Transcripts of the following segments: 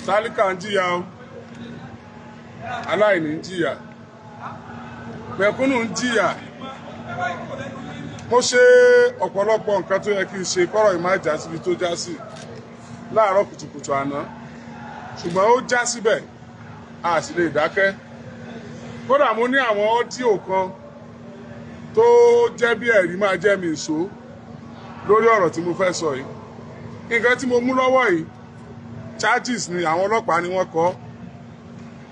Talaka ń jìyà o, aláìní ń jìyà, mẹ̀kúnnù ń jìyà. Mo ṣe ọ̀pọ̀lọpọ̀ nǹkan tó yẹ kí n ṣe kọ́rọ̀ ìmá ìjà síbi tó já sí láàárọ̀ kùtùkùtù àná, ṣùgbọ́n ó já síbẹ̀ a sì lè dákẹ́. Kódà mo ní àwọn ọ́díò kan tó jẹ́ bí ẹ̀rí máa jẹ́ mi ìṣó lórí ọ̀rọ̀ tí mo fẹ́ sọ yìí. Nǹkan tí mo mú lọ́wọ́ yìí, charges ni àwọn ọlọ́pàá ni wọ́n kọ.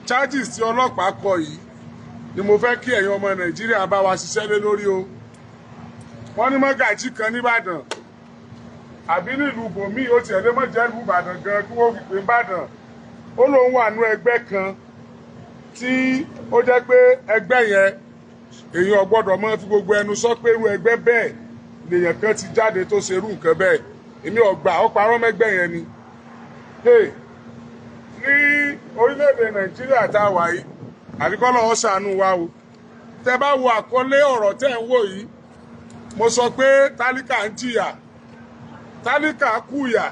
Charges tí ọlọ́pàá kọ yìí ni mo fẹ́ kí ẹ̀yin ọmọ Nàìjíríà bá wa ṣiṣẹ́ lé lórí o. Wọ́n ní mọ́gàjí kan nìbàdàn àbí nílùú bòmí ó tiẹ̀ lé mọ́ jẹ́ ìlú Ìbàdàn gan kí wọ́n fi pè Ìbàdàn. Ó lóun wà nú ẹgbẹ́ kan tí ó jẹ́ pé ẹgbẹ́ yẹn èèyàn gbọ́dọ̀ máa fi gbogbo ẹnu sọ pé irú ẹgbẹ́ bẹ́ẹ̀ lèèyàn kan ti jáde tó ṣe irú nǹkan bẹ́ẹ̀. Èmi ọ̀gbà ó parọ́ mẹ́gbẹ́ yẹn ni. Ní orílẹ̀-èdè Nàìjíríà tá a wà yìí àbíkọ́lọ́ ó ṣàánú wa o. Tẹ́ bá wo àkọlé ọ̀rọ̀ tẹ́ ń wò yìí, mo sọ pé tálíkà ń jìyà, tálíkà kúùyà,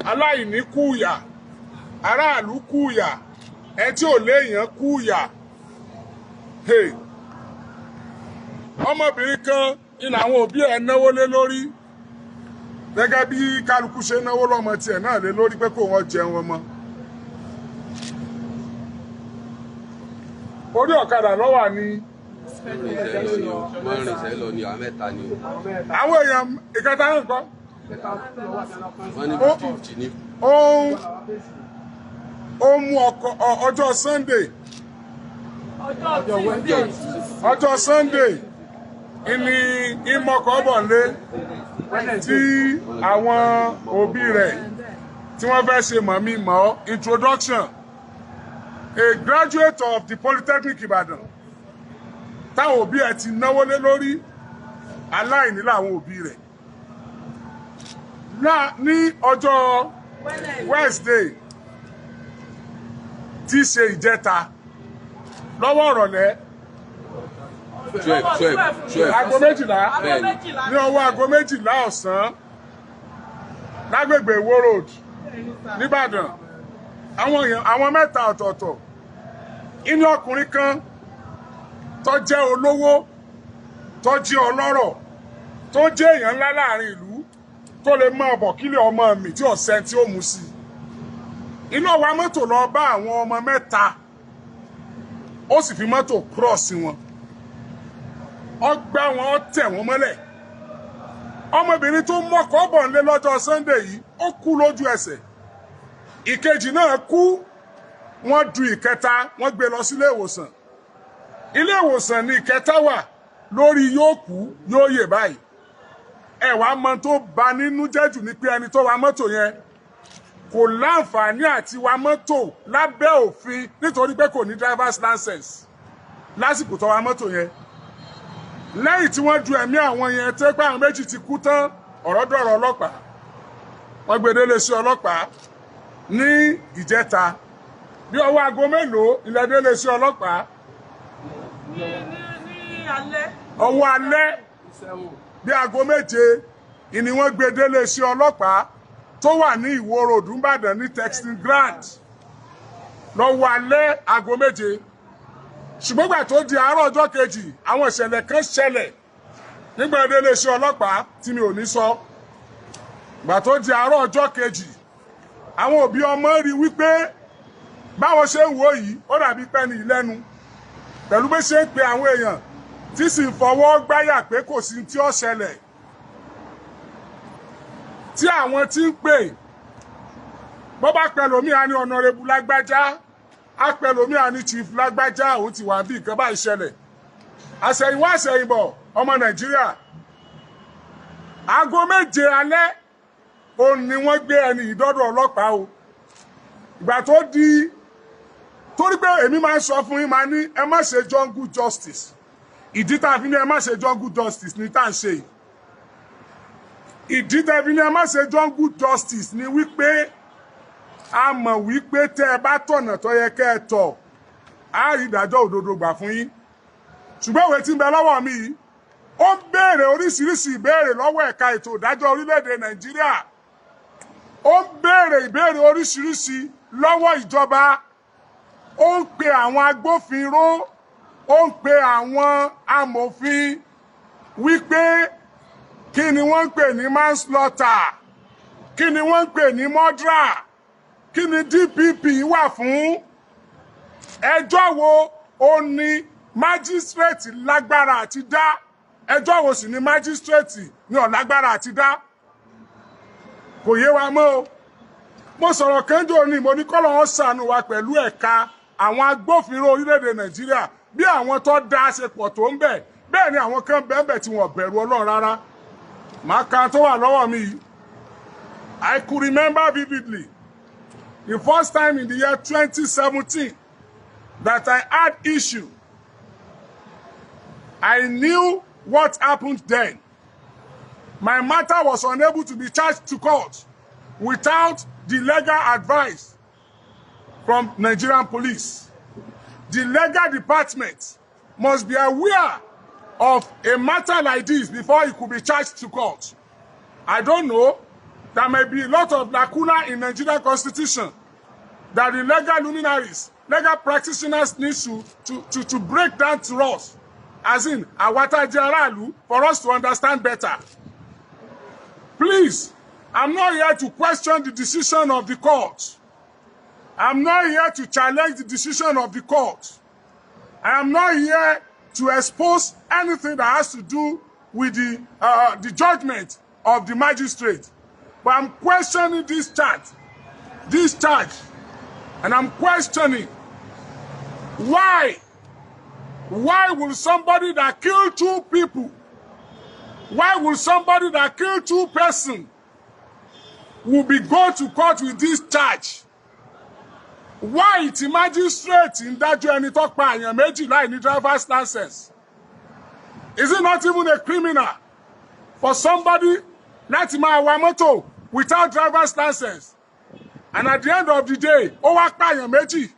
aláìní kúùyà, aráàlú kúùyà, ẹ tí ò léèyàn kúùyà. Ọmọbìnrin kan ní àwọn òbí ẹ̀ náwó lé lórí gẹ́gẹ́ bí kálukú ṣe náwó lọ́mọ tiẹ̀ náà lé lórí pé kó wọ́n jẹun ọmọ. Orí ọ̀kadà lọ́wà ni àwọn èèyàn ìkẹta ń kọ́ ó mú ọjọ́ Sunday ìní ìmọ̀kọ̀ bọ̀ lé tí àwọn òbí rẹ̀ tí wọ́n fẹ́ ṣe mọ̀mí mọ́ introduction. A graduate of the Polytechnic Ibadan táwọn òbí ẹ̀ ti náwó lé lórí, aláìní làwọn òbí rẹ̀. Ní ọjọ́ Wednesday tí í ṣe ìjẹta lọ́wọ́ ìrọ̀lẹ́ aago méjìlá ní ọwọ́ aago méjìlá ọ̀sán lágbègbè Ìwó Road nìbàdàn, àwọn mẹ́ta ọ̀tọ̀ọ̀tọ̀ inú ọkùnrin kan tó jẹ́ olówó, tó jẹ́ ọlọ́rọ̀, tó jẹ́ èèyàn ńlá láàrin ìlú, tó lè máa bọ̀ kílẹ̀ ọmọ mi tí ọ̀sẹ̀ tí ó mú sí. Inú wa mọ́tò lọ bá àwọn ọmọ mẹ́ta, ó sì fi mọ́tò cross wọn. Ó gbá wọn, ó tẹ̀ wọ́n mọ́lẹ̀. Ọmọbìnrin tó mọ́kọ̀ bọ̀ nílé lọ́jọ́ Sunday yìí, ó kú lójú ẹsẹ̀. Ìkejì náà kú, wọ́n du ìkẹta, wọ́n gbé lọ sí ilé ìwòsàn. Ilé ìwòsàn ni ìkẹta wà lórí yóò kú yóò yè báyìí. Ẹ̀wà mọ tó bà nínú jẹ́ jù ní pé ẹni tó wa mọ́tò yẹn kò láǹfààní àti wa mọ́tò lábẹ́ òfin nítorí pé kò ní driver's license lásìkò tó wa mọ́tò yẹn. Lẹ́yìn tí wọ́n ju ẹ̀mí àwọn yẹn tẹ́ pé àwọn méjì ti kú tán, ọ̀rọ̀ dọ̀rọ̀ ọlọ́pàá. Wọ́n gbé délé sí ọlọ́pàá ní ìjẹta. Bí ọwọ́ aago mélòó ilẹ̀ délé sí ọlọ́pàá? Ní alẹ́. Ọwọ́ alẹ́ bí aago méje ni wọ́n gbé délé sí ọlọ́pàá tó wà ní Ìwó Road Ìbàdàn ní Texting Grand lọ́wọ́ alẹ́ aago méje. Ṣùgbọ́n gbà tó di àárọ̀ ọjọ́ kejì, àwọn ìṣẹ̀lẹ̀ kan ṣẹlẹ̀ nígbà délé sí ọlọ́pàá tí mi ò ní sọ. Gbà tó di àárọ̀ ọjọ́ kejì, àwọn òbí ọmọ rí wípé báwọn ṣe ń wò yìí ó dàbí pẹ́ni ìlẹ́nu pẹ̀lú bí ṣe ń pe àwọn èèyàn tí sì ń fọwọ́ gbáyà pé kò sí tí ó ṣẹlẹ̀. Tí àwọn tí ń pè bó bá pẹ̀lómi à ní Honorable lágbájá, á pẹ̀lómi à ní Chief lágbájá, òun ti wà bí nǹkan bá ìṣẹ̀lẹ̀. Àṣẹ̀yìnwá àṣẹ̀yìnbọ̀ ọmọ Nàìjíríà, aago méje alẹ́ òun ni wọ́n gbé ẹni ìdọ́dọ̀ ọlọ́pàá o. Ìgbà tó di, torí pé èmi máa ń sọ fún yín, máa ní ẹ má ṣe jungle justice. Ìdí tá a fi ní ẹ má ṣe jungle justice ni tá à ń ṣe yìí. Ìdí tá a fi ní ẹ má ṣe jungle justice ni wípé a mọ̀ wípé tẹ́ ẹ bá tọ̀nà tó yẹ kẹ́ ẹ tọ̀, á rí ìdájọ́ òdodo gbà fún yín. Ṣùgbọ́n ìwé tí ń bẹ lọ́wọ́ mi yìí, ó ń béèrè oríṣiríṣi ìbéèrè lọ́wọ́ ẹ̀ka ètò ìdájọ́ orílẹ̀-èdè Nàìjíríà. Ó ń béèrè ìbéèrè oríṣiríṣi lọ́wọ́ ìjọba ó ń pe àwọn agbófinró ó ń pe àwọn amòfin wípé kí ni wọ́n ń pè ní manslaughter kí ni wọ́n ń pè ní murder kí ni DPP wà fún ẹjọ́ wo ó ní májísírèètì lágbára àti dá ẹjọ́ wo sì ni májísírèètì ní ó lágbára àti dá kò yé wa mọ́ o mo sọ̀rọ̀ kẹ́ńjọ́ ní mo ní kọ́lọ́ wọn ṣàánú wa pẹ̀lú ẹ̀ka àwọn agbófinró orílẹ̀-èdè Nàìjíríà bí àwọn tó dá ṣe pọ̀ tó ń bẹ̀ bẹ́ẹ̀ ni àwọn kan bẹ́ẹ̀ tí wọ́n bẹ̀rù Ọlọ́run rárá màá ka tó wà lọ́wọ́ mi yìí. I could remember vividly the first time in the year 2017 that I had issue. I knew what happened then. My matter was unable to be charged to court without the legal advice from Nigerian police. The legal department must be aware of a matter like this before it could be charged to court. I don't know. There may be a lot of lacuna in Nigerian constitution that the legal luminaries, legal practitioners need to break down to us, as in Awata Jaralu, for us to understand better. Please, I'm not here to question the decision of the court. I'm not here to challenge the decision of the court. I am not here to expose anything that has to do with the judgment of the magistrate. But I'm questioning this charge, and I'm questioning why will somebody that killed 2 people, why will somebody that killed 2 persons will be go to court with this charge? Why the magistrate in that ẹni tó pa èèyàn méjì láì ní driver's license? Is it not even a criminal for somebody láti máa wa mọ́tò without driver's license? And at the end of the day, ó wá pa èèyàn méjì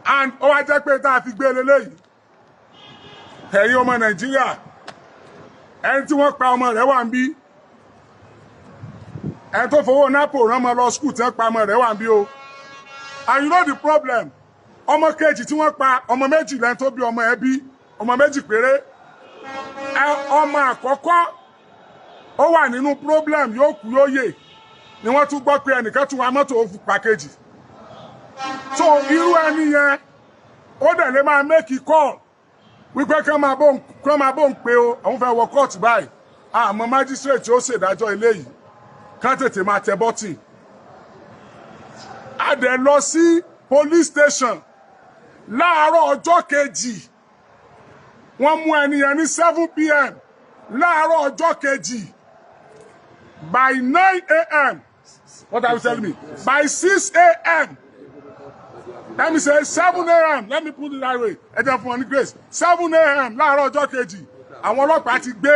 and ó wá jẹ́ pé tá a fi gbé leléyìí. Ẹ̀yin ọmọ Nàìjíríà, ẹni tí wọ́n pa ọmọ rẹ̀ wà ń bí. Ẹni tó fowó nápò rán ọmọ lọ school tí wọ́n pa ọmọ rẹ̀ wà ń bí o. And you know the problem. Ọmọ kejì tí wọ́n pa ọmọ méjì lẹ́ni tó bí ọmọ ẹbí, ọmọ méjì péré. Ọmọ àkọ́kọ́ ó wà nínú problem yóò kú yóò yè ni wọ́n tún gbọ́ pé ẹnìkan tún wa mọ́tò ó fi pa kejì. So irú ẹni yẹn ó dẹ̀ lè máa make call wípé kán máa bó ń pe o àwọn fẹ́ wọ court báyìí àmọ́ magistrate ó ṣèdájọ́ eléyìí kán tètè máa tẹ bọ́tì. A dẹ̀ lọ sí police station láàárọ̀ ọjọ́ kejì wọ́n mú ẹni yẹn ní 7 p.m. láàárọ̀ ọjọ́ kejì by 9 a.m. What are you telling me? By 6 a.m. Let me say 7 a.m. Let me put it that way. Ẹ jẹ́ fún ọ ní grace. 7 a.m. láàárọ̀ ọjọ́ kejì àwọn ọlọ́pàá ti gbé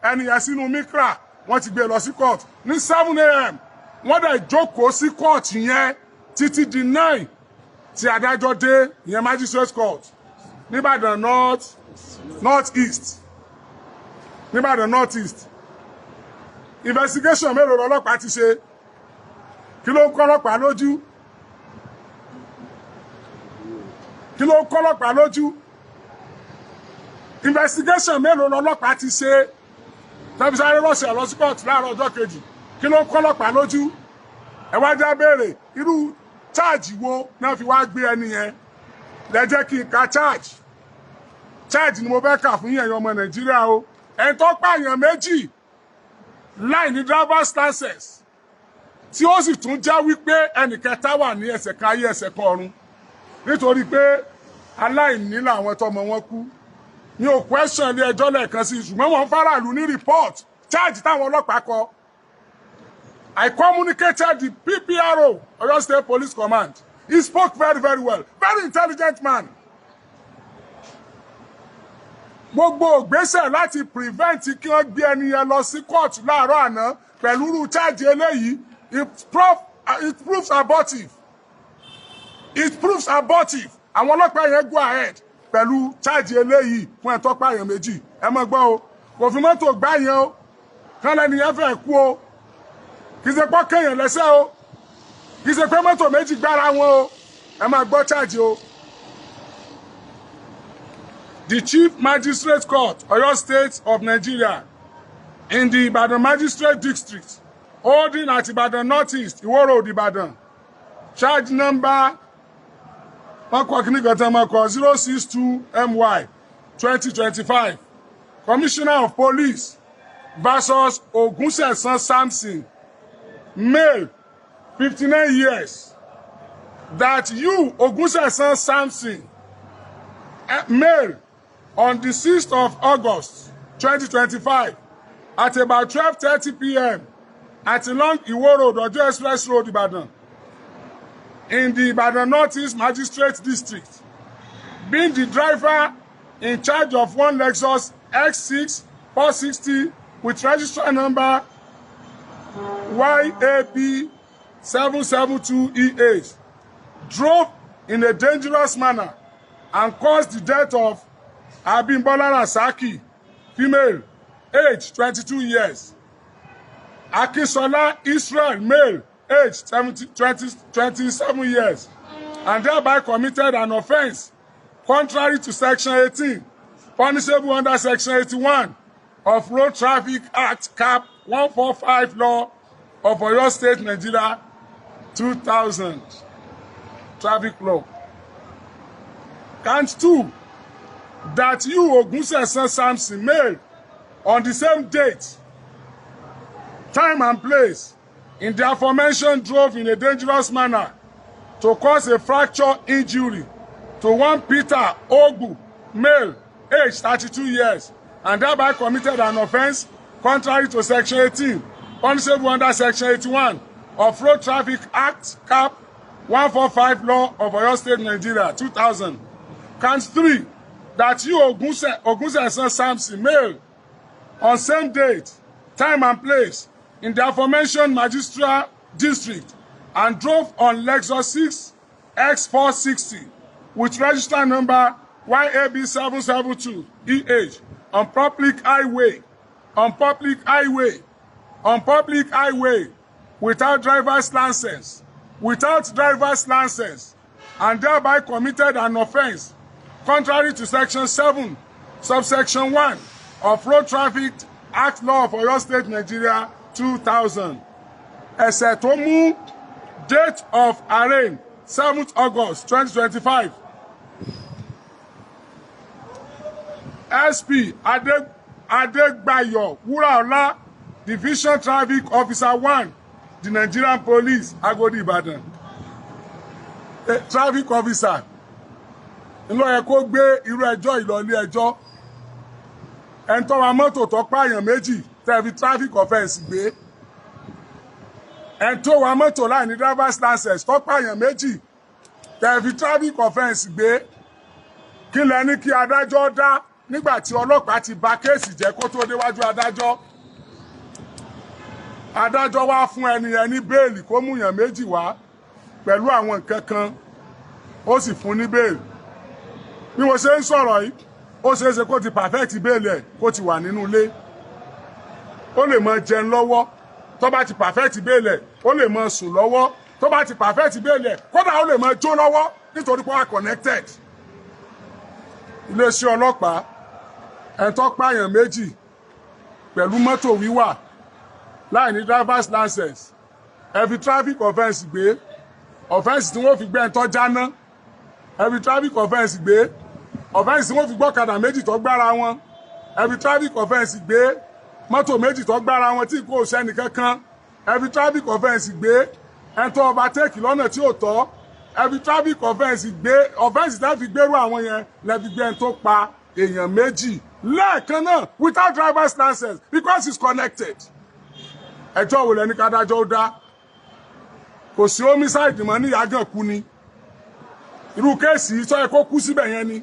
ẹni yẹn sínú mikra wọ́n ti gbé lọ sí court ní 7 a.m. wọ́n dẹ̀ jókòó sí court yẹn títí di 9 tí adájọ́ dé ìyẹn magistrate court níbàdàn north east níbàdàn north east. Investigation mélòó lọ́lọ́pàá ti ṣe? Kí ló ń kọ́ ọlọ́pàá lójú? Kí ló ń kọ́ ọlọ́pàá lójú? Investigation mélòó lọ́lọ́pàá ti ṣe? Tẹ́bí sáré rọ̀ṣẹ̀ lọ sí court láàárọ̀ ọjọ́ kejì. Kí ló ń kọ́ ọlọ́pàá lójú? Ẹ wá já béèrè irú charge wo náà fi wá gbé ẹni yẹn? Lẹ jẹ́ kí n ka charge. Charge ni mo fẹ́ kà fún yẹn ọmọ Nàìjíríà o. Ẹni tó pààyàn méjì láì ní driver's license tí ó sì tún já wípé ẹnì kẹta wà ní ẹsẹ̀ kan ayé ẹsẹ̀ kan ọ̀run nítorí pé aláìní làwọn tọmọ wọn kú ní ò question ilé ẹjọ́ lẹ́ẹ̀kan sí ṣùgbọ́n wọ́n faraàlú ní report charge táwọn ọlọ́pàá kọ. I communicated the PPRO Oyo State Police Command. He spoke very well, very intelligent man. Gbogbo ògbésẹ̀ láti prevent kí wọ́n gbé ẹni yẹn lọ sí court láàárọ̀ àná pẹ̀lú irú charge eléyìí it proves abortive. It proves abortive. Àwọn ọlọ́pàá yẹn go ahead pẹ̀lú charge eléyìí fún ẹ̀tọ́ pààyàn méjì. Ẹ mọ̀ gbọ́ o, kò fi mọ́tò gbá yẹn o, kán lẹ́ni yẹn fẹ́ kú o, kì í ṣe pọ́ kéèyàn lẹ́sẹ̀ o. kì í ṣe pé mọ́tò méjì gbára wọn o ẹ máa gbọ́ charge o. The Chief Magistrate Court, Oyo State of Nigeria, in the Ibadan Magistrate District, holding at Ibadan Northeast, Iwo Road, Ibadan. Charge number 062MY 2025. Commissioner of Police versus Ogunsesan Samson, male, 59 years. That you, Ogunsesan Samson, male, on the 6th of August 2025 at about 12:30 p.m. at along Iwo Road, Ojo Express Road, Ibadan, in the Ibadan Northeast Magistrate District, being the driver in charge of one Lexus X6 460 with registration number YAB 772EH, drove in a dangerous manner and caused the death of Abimbola Rasaki, female, age 22 years. Akisola Israel, male, age 27 years, and thereby committed an offense contrary to Section 18, punishable under Section 81 of Road Traffic Act Cap 145 Law of Oyo State, Nigeria, 2000, Traffic Law. Count 2, that you, Ogunsesan Samson, male, on the same date, time and place, in the aforementioned drove in a dangerous manner to cause a fracture injury to one Peter Ogbu, male, age 32 years, and thereby committed an offense contrary to Section 18, punishable under Section 81 of Road Traffic Act Cap 145 Law of Oyo State, Nigeria, 2000. Count 3, that you, Ogunsesan Samson, male, on same date, time and place, in the aforementioned Magistrate District, and drove on Lexus 6 X460 with register number YAB 772EH on public highway, without driver's license, and thereby committed an offense contrary to Section 7, subsection 1 of Road Traffic Act Law of Oyo State, Nigeria, 2000. Ẹ̀ṣẹ̀ tó mú date of arraign 7th August 2025. SP Adegbayo Wuraola, Division Traffic Officer 1, the Nigerian Police, Agodi Ibadan. Traffic officer ńlọ yẹ kó gbé irú ẹjọ́ ìlọlé ẹjọ́ ẹni tó wa mọ́tò tó pààyàn méjì tẹ̀fi traffic offence gbé ẹni tó wa mọ́tò láì ní driver's license tó pààyàn méjì tẹ̀fi traffic offence gbé kí lẹ ní kí adájọ́ dá nígbà tí ọlọ́pàá ti bà kéèsì jẹ́ kó tó déwájú adájọ́ wá fún ẹni bẹ́ẹ̀lì kó mú yàn méjì wá pẹ̀lú àwọn nǹkan kan ó sì fún ní bẹ́ẹ̀lì bí mo ṣe ń sọ̀rọ̀ yìí ó ṣeé ṣe kó ti perfect bẹ́ẹ̀lì ẹ̀ kó ti wà nínú ilé ó lè mọ jẹun lọ́wọ́ tó bá ti perfect bẹ́ẹ̀lì ẹ̀ ó lè mọ sùn lọ́wọ́ tó bá ti perfect bẹ́ẹ̀lì ẹ̀ kódà ó lè mọ jó lọ́wọ́ nítorí pé wọ́n are connected. Iléeṣẹ́ ọlọ́pàá ẹni tó pààyàn méjì pẹ̀lú mọ́tò wíwà láì ní driver's license ẹ fi traffic offence gbé offence tí wọ́n fi gbé ẹni tó jáná ẹ fi traffic offence gbé offence tí wọ́n fi gbọ́kadà méjì tó gbára wọn ẹ fi traffic offence gbé mọ́tò méjì tó gbára wọn tí kò sẹ́ni kankan ẹ fi traffic offence gbé ẹni tó overtake lọ́nà tí ò tọ́ ẹ fi traffic offence gbé offence tí wọ́n fi gbérú àwọn yẹn lẹ́ fi gbé ẹni tó pa èèyàn méjì lẹ́ẹ̀kan náà without driver's license because it's connected. Ẹjọ́ wo lẹni kádájọ́ ó dá kò sí homicide mọ́ ní ìyàgàn kú ni irú kéèsì tó yẹ kó kú síbẹ̀ yẹn ni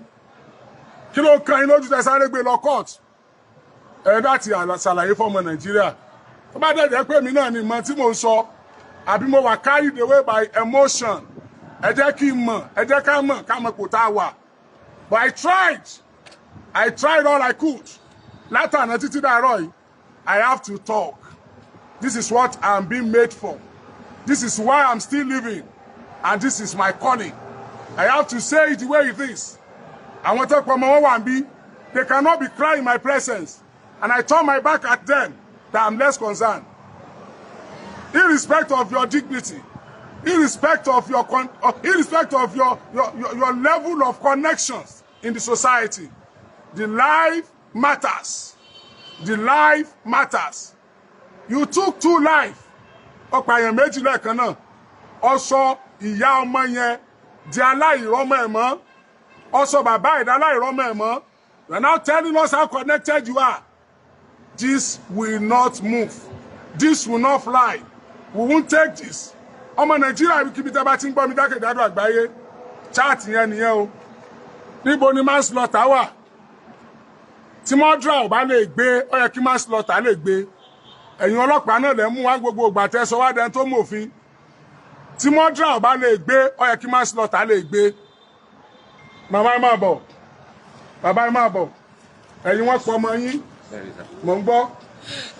kí ló kan yín lójú tẹ sáré gbé lọ court láti ṣàlàyé fọmọ Nàìjíríà tó bá dẹ̀ jẹ́ pé èmi náà ni mọ̀ tí mo ń sọ àbí mo wà carried away by emotion ẹ jẹ́ kí n mọ̀ ẹ jẹ́ ká mọ̀ kò tá a wà but I tried all I could látàná títí dàárọ̀ yìí I have to talk. This is what I'm being made for. This is why I'm still living. And this is my calling. I have to say it the way it is. I want to talk about my one. They cannot be crying in my presence. And I turn my back at them that I'm less concerned. Irrespective of your dignity, irrespective of your level of connections in the society, the life matters. The life matters. You took 2 lives. Ọ̀pàyàn méjì lẹ́ẹ̀kan náà. Ọ̀sọ̀ ìyá ọmọ yẹn di aláìrọ́mọ ẹ̀ mọ́. Ọ̀sọ̀ bàbá ìdá aláìrọ́mọ ẹ̀ mọ́. You are now telling us how connected you are. This will not move. This will not fly. We won't take this. Ọmọ Nàìjíríà kíbi tẹ́ bá ti ń gbọ́ mi jákèjádò àgbáyé. Chat yẹn nìyẹn o. Níbo ni manslaughter wà? Tí murder ò bá lè gbé, ó yẹ kí manslaughter lè gbé. Ẹ̀yin ọlọ́pàá náà lè mú wá gbogbo ìgbà tẹ́ sọ wá dẹni tó mòfin. Tí murder ò bá lè gbé, ó yẹ kí manslaughter lè gbé. Màmá ẹ máa bọ̀. Bàbá ẹ máa bọ̀. Ẹ̀yin wọ́n pọ̀ ọmọ yín. Mò ń gbọ́.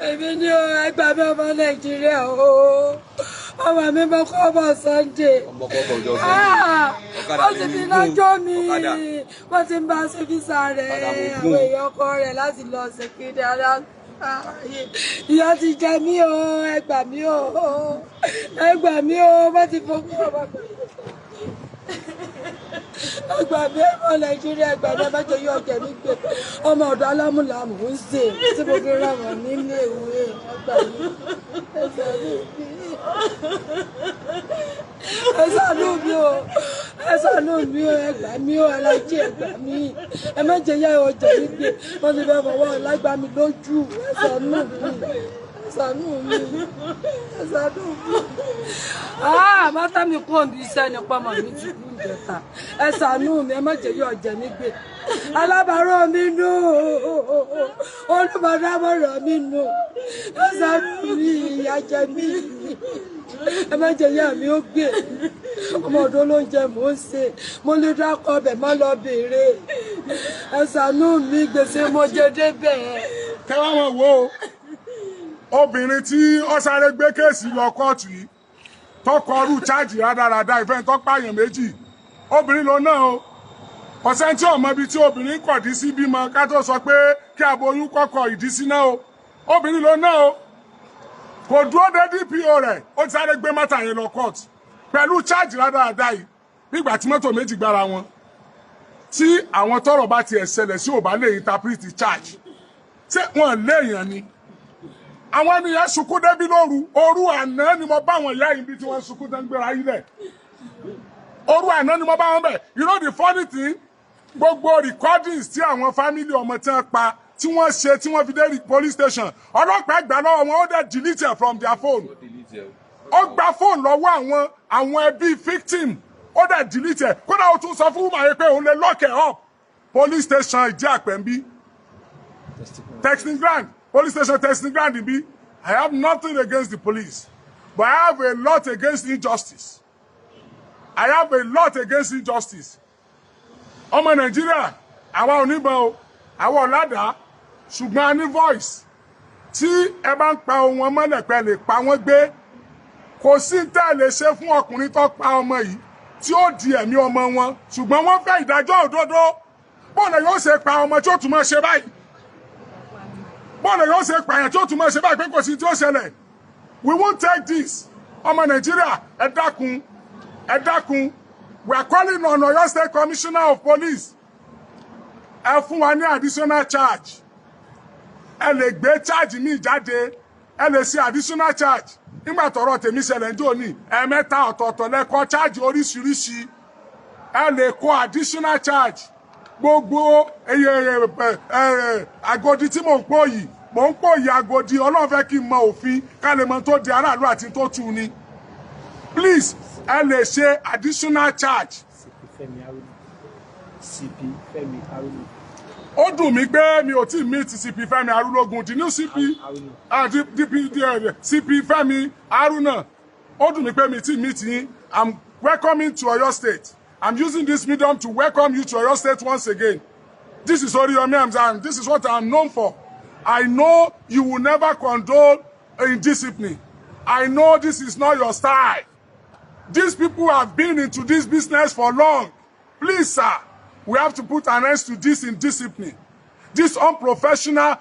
Èmi ni o, ẹgbà mi ọmọ Nàìjíríà o. Ọmọ mi bọ́ kọ́ ọmọ Sunday. Wọ́n ti fi lọ́jọ́ mi. Wọ́n ti ń bá ṣe físà rẹ̀. Àwọn èèyàn ọkọ rẹ̀ láti lọ ṣe kéde ara. Ìyà ti jẹ mí o, ẹ gbà mí o. Ẹ gbà mí o, wọ́n ti fọwọ́ ọmọ mi. Ẹgbà mi ọmọ Nàìjíríà ẹgbà mi ẹbẹ́jọ yóò jẹ mí pé ọmọ ọ̀dọ́ alámúlàmù ń ṣe tí mo fi rán wọn nílé ìwé ẹgbà mi. Ẹ ṣàánú mi o, ẹ ṣàánú mi o, ẹgbà mi o, alájí ẹgbà mi. Ẹ má jẹ yá ọjà mi pé wọ́n ti fẹ́ fọwọ́ lágbá mi lójú. Ẹ ṣàánú mi. Ṣàánú mi. Ẹ ṣàánú mi. Mátà mi kún òbí iṣẹ́ nípa ọmọ mi ti kú ìjẹta. Ẹ ṣàánú mi, ẹ má jẹ́ yóò jẹ mí gbé. Alábàárò mi nù. Olùbàdàmọ̀ràn mi nù. Ẹ ṣàánú mi, ìyà jẹ mí. Ẹ má jẹ́ yá mi ó gbé. Ọmọ ọ̀dọ́ ló ń jẹ mò ń ṣe. Mo lè dákọ̀ ọbẹ̀ má lọ béèrè. Ẹ ṣàánú mi, gbèsè mo jẹ débẹ̀. Kẹ́wàá wọn wo obìnrin tí ó sáré gbé kéèsì lọ kóòtù yìí tọkọ ọrú chájì rádaràda ìfẹ́ tó pààyàn méjì obìnrin ló náà o ọ̀sẹ̀ tí ọmọ ibi tí obìnrin kọ̀dí sí bímọ ká tó sọ pé kí aboyún kọ́kọ́ ìdí sí náà o obìnrin ló náà o kò dúró dé DPO rẹ̀ ó ti sáré gbé mọ́tà yẹn lọ kóòtù pẹ̀lú chájì rádaràda yìí nígbà tí mọ́tò méjì gbára wọn tí àwọn tọ́rọ̀ bá tiẹ̀ ṣẹlẹ̀ sí ò bá lè interpret charge ṣé wọ́n léèyàn ni àwọn ènìyàn sunkún débi òru àná ni mo bá wọn ìyá yìí bí tí wọ́n sunkún tán gbéra yìí lẹ̀ òru àná ni mo bá wọn bẹ̀ you know the funny thing gbogbo recordings tí àwọn family ọmọ tí wọ́n pa tí wọ́n ṣe tí wọ́n fi dé police station ọlọ́pàá gbà lọ́wọ́ wọn ó dẹ̀ delete it from their phone ó gba phone lọ́wọ́ àwọn ẹbí victim ó dẹ̀ delete it kódà ó tún sọ fún wùmọ̀ yẹn pé òun lè lock it up police station ìdí àpẹ̀mbí texting grand. Police station testing ground in B. I have nothing against the police, but I have a lot against injustice. I have a lot against injustice. Ọmọ Nàìjíríà, àwa ò níbọn o, àwa ò ládàá, ṣùgbọ́n a ní voice. Tí ẹ bá ń pa ohun ọmọ lẹ̀pẹ́ lè pa wọ́n gbé, kò sí tẹ́ lè ṣe fún ọkùnrin tó pa ọmọ yìí tí ó di ẹ̀mí ọmọ wọn, ṣùgbọ́n wọ́n fẹ́ ìdájọ́ òdodo. Bọ́ọ̀lù yóò ṣe pa ọmọ tí ó tún máa ṣe báyìí. Bọ́ọ̀lù yóò ṣe pààyàn tí ó tún máa ṣe báyìí pé kò sí tí ó ṣẹlẹ̀. We won't take this. Ọmọ Nàìjíríà, ẹ dákun, ẹ dákun. We are calling on Oyo State Commissioner of Police. Ẹ fún wa ní additional charge. Ẹ lè gbé charge mi jáde. Ẹ lè ṣe additional charge. Nígbà tọ́rọ̀ tèmi ṣẹlẹ̀ ní òní, ẹ̀mẹ́ta ọ̀tọ̀ọ̀tọ̀ lẹ́kọ́ charge oríṣiríṣi. Ẹ lè kó additional charge. Gbogbo Agodi tí mò ń pò yìí Agodi Ọlọ́run fẹ́ kí n mọ òfin ká lè mọ tó di aráàlú àti tó tú ni please ẹ lè ṣe additional charge. CP Fẹ́mi Arúnà. Ó dùn mí pé mi ò tí meet CP Fẹ́mi Arúlógún the new CP CP Fẹ́mi Arúnà ó dùn mí pé mi tí meet yín. I'm welcoming to Oyo State. I'm using this medium to welcome you to Oyo State once again. This is Horiyomi Hamzat. This is what I'm known for. I know you will never condone indiscipline. I know this is not your style. These people have been into this business for long. Please, sir, we have to put an end to this indiscipline. This unprofessional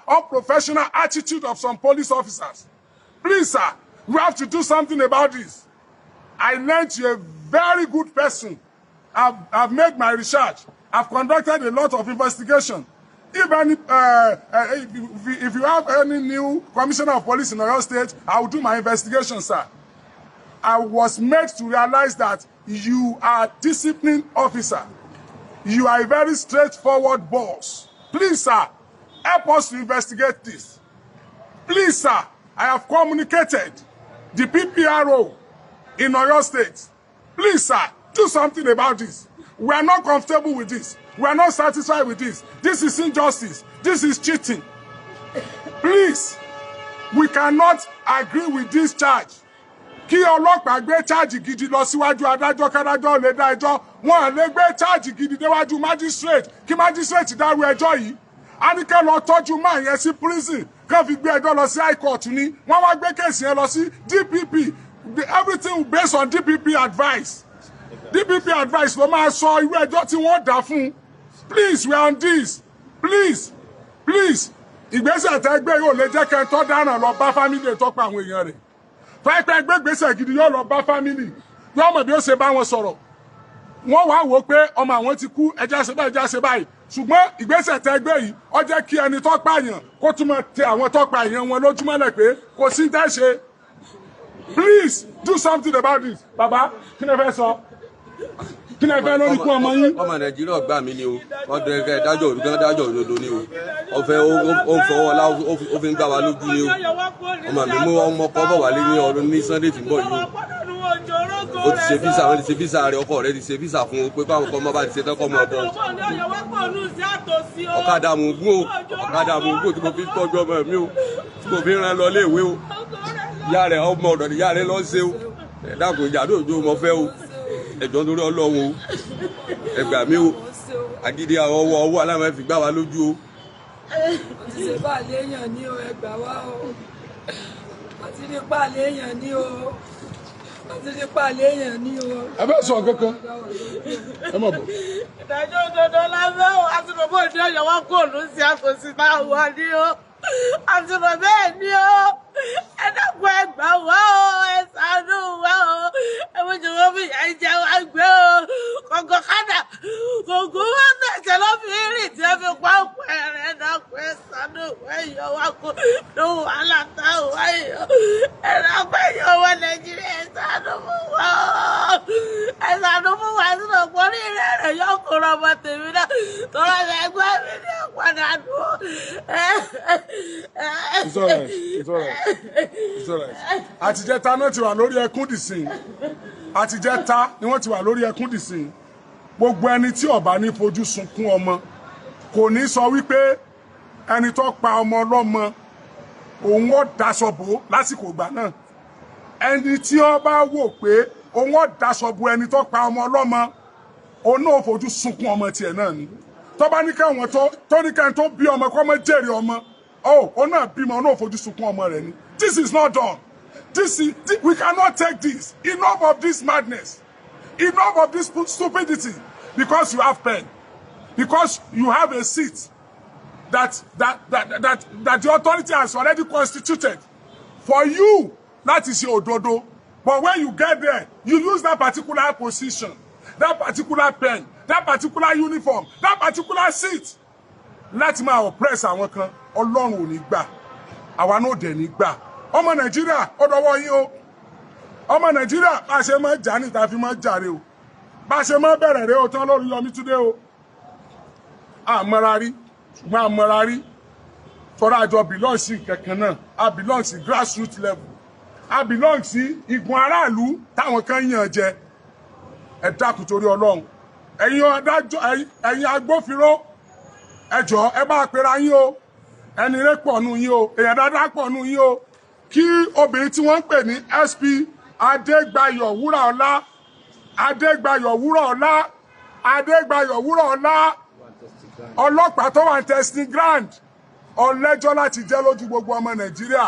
attitude of some police officers. Please, sir, we have to do something about this. I learned you're a very good person. I've made my research. I've conducted a lot of investigation. Even if you have any new commissioner of police in Oyo State, I will do my investigation, sir. I was made to realize that you are a disciplined officer. You are a very straightforward boss. Please, sir, help us to investigate this. Please, sir, I have communicated the PPRO in Oyo State. Please, sir, do something about this. We are not comfortable with this. We are not satisfied with this. This is injustice. This is cheating. Please, we cannot agree with this charge. Kí ọlọ́pàá gbé charge gidi lọ síwájú adájọ́ kádájọ́ lè dá ẹjọ́. Wọ́n lè gbé charge gidi déwájú magistrate. Kí magistrate dárú ẹjọ́ yìí. A ní kẹ́ lọ tọ́jú máa yẹn sí prison. Kán fi gbé ẹjọ́ lọ sí high court ni. Wọ́n wá gbé case yẹn lọ sí DPP. Everything based on DPP advice. DPP advice ló máa sọ irú ẹjọ́ tí wọ́n dá fún. Please, we are on this. Please, please. Ìgbésẹ̀ tẹ́ gbé yóò lè jẹ́ kẹ́ tó dáràn lọ bá family tó pa àwọn èèyàn rẹ̀. Fẹ́ẹ́ gbé gbèsè gidi yóò lọ bá family. Yóò mọ̀ bí ó ṣe bá wọn sọ̀rọ̀. Wọ́n wá wò pé ọmọ àwọn ti kú, ẹja ṣe báyìí, ẹja ṣe báyìí. Ṣùgbọ́n ìgbésẹ̀ tẹ́ gbé yìí, ó jẹ́ kí ẹni tó pààyàn kó tún máa tẹ àwọn tó pa èèyàn wọn lójúmọ́lẹ̀ pé kò sí tẹ́ ṣe. Please do something about this. Bàbá, kí ni ẹ fẹ́ sọ? Kí ni ẹ fẹ́ lórí kú ọmọ yín? Ọmọ Nàìjíríà gbà mí ni o. Wọ́n dẹ̀ kẹ́ dájọ́ òdodo ni o. Ọ̀fẹ́ ó fọwọ́ lá ó fi ń gbà wá lójú ni o. Ọmọ mi mú ọmọ kọ́ bọ̀ wálé ní ọdún ní Sunday tí ń bọ̀ yìí o. Ó ti ṣe físà, wọ́n ti ṣe físà rẹ̀, ọkọ rẹ̀ ti ṣe físà fún un pé káwọn ọmọ bá ti ṣe tọ́kọ́ mọ́ ọkọ. Ọ̀kadà mò ń gún o. Ọ̀kadà mò ń gún tí mo fi tọ́jú ọmọ mi o. Tí mo fi rán lọ léèwé o. Ìyá rẹ̀ ọmọ ọ̀dọ̀ ìyá rẹ̀ lọ ṣe o. Ẹ̀dá kò ìjà lóòjó mo fẹ́ o. Ẹ̀jọ̀ nítorí Ọlọ́run o. Ẹ gbà mí o. Agídí ọwọ́ aláwọ̀ fi gbá wa lójú o. Àti ṣe bá léèyàn ní o, ẹ gbà wá o. Àti ní pa léèyàn ní o. Àti ní pa léèyàn ní o. Ẹ bẹ́ sọ kankan. Ẹ mọ̀ bọ̀. Ìdájọ́ òdodo lábẹ́ o, àti bàbá òde ọ̀yọ́ wá kó òlù sí àkòsí náà wá ní o. Àti bàbá ẹ̀ ní o. Ẹ dákun ẹ gbà wá o, ẹ ṣàánú wá o. Ẹ mọ̀ jẹ́ wọ́n fi ìyà ìjẹ wá gbé o. Kọ̀ǹkọ̀ kádà, kòkó wọ́n tẹ̀sẹ̀ lọ́ fi rìn tí ẹ fi pa ọ̀pọ̀ ẹ̀rẹ̀ dákun ẹ ṣàánú wá ìyọ̀ wá kó lóhùn wàhálà táwọn wá ìyọ̀. Ẹ dákun ẹ̀yọ̀ wọ Nàìjíríà ẹ ṣàánú fún wa o. Ẹ ṣàánú fún wa sínú ọ̀pọ̀ ní ìrẹ́ rẹ̀ yọ kúrò ọmọ tèmi náà. Tọ́lá ẹgbẹ́ mi ní ọ̀padà dùn. It's all right. It's all right. It's all right. Àtijẹ́ta náà ti wà lórí ẹkún dìsìn. Àtijẹ́ta ni wọ́n ti wà lórí ẹkún dìsìn. Gbogbo ẹni tí ó bá ní fojú sunkún ọmọ kò ní sọ wípé ẹni tó pa ọmọ ọlọ́mọ òun ó daṣọ bò lásìkò ìgbà náà. Ẹni tí ó bá wò pé òun ó daṣọ bò ẹni tó pa ọmọ ọlọ́mọ òun náà fojú sunkún ọmọ tiẹ̀ náà ni. Tó bá ní káwọn tó ní káwọn tó bí ọmọ kó mọ jèrè ọmọ. Oh, òun náà bímọ òun náà fojú sunkún ọmọ rẹ̀ ni. This is not done. We cannot take this. Enough of this madness. Enough of this stupidity. Because you have pen. Because you have a seat that the authority has already constituted for you. That is your òdodo. But when you get there, you use that particular position, that particular pen, that particular uniform, that particular seat. Láti máa oppress àwọn kan, Ọlọ́run ò ní gbà. Àwa náà dẹ̀ ní gbà. Ọmọ Nàìjíríà ó dọwọ́ yín o. Ọmọ Nàìjíríà bá ṣe máa jà ní ta fi máa jàre o. Bá ṣe máa bẹ̀rẹ̀ rẹ̀ o tán lórí Yọmí Túndé o. Àmọ́ra rí, ṣùgbọ́n àmọ́ra rí. Tọ́ra àjọ belong sí kankan náà. A belong sí grassroots level. A belong sí igun aráàlú táwọn kan yàn jẹ. Ẹ dákun torí Ọlọ́run. Ẹ̀yin adájọ́, ẹ̀yin agbófinró, ẹ jọ̀ọ́ ẹ bá pera yín o. Ẹni rẹ̀ pọ̀ nù yín o. Èèyàn dáadáa pọ̀ nù yín o. Kí obìnrin tí wọ́n ń pè ní SP Adégbáyọ̀ Wúràọlá, Adégbáyọ̀ Wúràọlá, Adégbáyọ̀ Wúràọlá, ọlọ́pàá tó wà ní testing ground, ọlẹ́jọ́ láti jẹ́ lójú gbogbo ọmọ Nàìjíríà.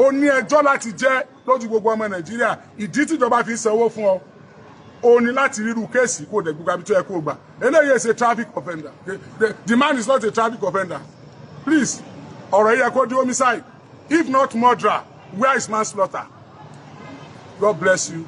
Ó ní ẹjọ́ láti jẹ́ lójú gbogbo ọmọ Nàìjíríà ìdí tíjọba fi sanwó fún ọ ó ní láti ríru kéèsì kó dẹ̀ gbogbo abitọ́ ẹ kó gbà eléyìí is a traffic offender the man is not a traffic offender please ọ̀rọ̀ yẹ kó di homicide if not murder where is manslaughter God bless you.